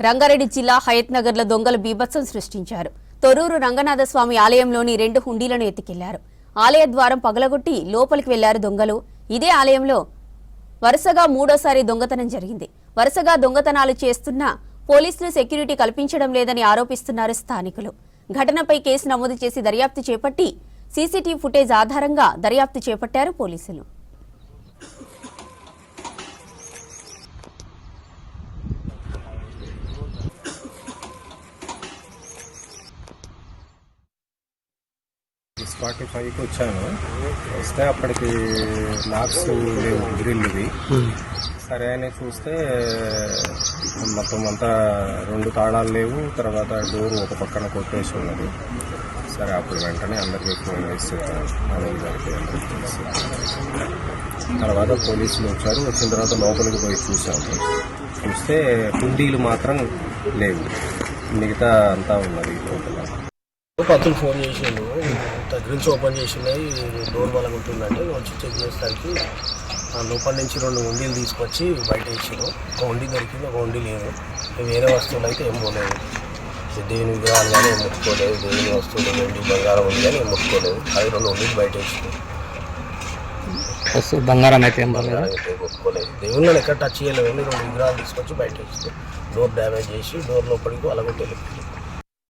రంగారెడ్డి జిల్లా హయత్ నగర్ లో దొంగలు బీభత్సం సృష్టించారు. తొర్రూరు రంగనాథస్వామి ఆలయంలోని 2 హుండీలను ఎత్తుకెళ్లారు. ఆలయ ద్వారం పగలగొట్టి లోపలికి వెళ్లారు దొంగలు. ఇదే ఆలయంలో వరుసగా మూడోసారి దొంగతనం జరిగింది. వరుసగా దొంగతనాలు చేస్తున్నా పోలీసులు సెక్యూరిటీ కల్పించడం లేదని ఆరోపిస్తున్నారు స్థానికులు. ఘటనపై కేసు నమోదు చేసి దర్యాప్తు చేపట్టి సీసీటీవీ ఫుటేజ్ ఆధారంగా దర్యాప్తు చేపట్టారు పోలీసులు. Spotifyకి వచ్చాను. వస్తే అప్పటికి లాక్స్ లేవు, గ్రిల్వి. సరే అని చూస్తే మొత్తం అంతా 2 తాళాలు లేవు. తర్వాత డోర్ ఒక పక్కన కొట్టేసి ఉన్నది. సరే అప్పుడు వెంటనే అందరికీ ఫోన్ వేసి అడవి జరిపి తర్వాత పోలీసులు వచ్చారు. వచ్చిన తర్వాత లోపలికి పోయి చూసాము. చూస్తే హుండీలు మాత్రం లేవు, మిగతా అంతా ఉన్నది లోపల. పత్తులు ఫోన్ చేసిండు, దగ్గర నుంచి ఓపెన్ చేసినాయి, డోర్ వల్ల ఉంటుందంటే వచ్చి చెక్ చేసేసరికి లోపల నుంచి 2 హుండీలు తీసుకొచ్చి బయట ఇచ్చారు. ఒక హుండీ దొరికింది, ఒక హుండీ లేదు. వేరే వస్తువులు అయితే ఏం పోలేదు. దేవుని విగ్రహాలు కానీ ఏం ముట్టుకోలేదు. దేవుని వస్తువులు వెండి బంగారం ఉంది కానీ ఏం ముట్టుకోలేదు. అది 2 హుండీలు బయట ఇచ్చారు. బంగారం అయితే ముట్టుకోలేదు. దేవుళ్ళని ఎక్కడ టచ్ చేయలేదు. 2 విగ్రహాలు తీసుకొచ్చి బయట ఇచ్చారు. డోర్ డ్యామేజ్ చేసి డోర్ లోపలికి అలగొట్టి వెళ్ళిపోయింది.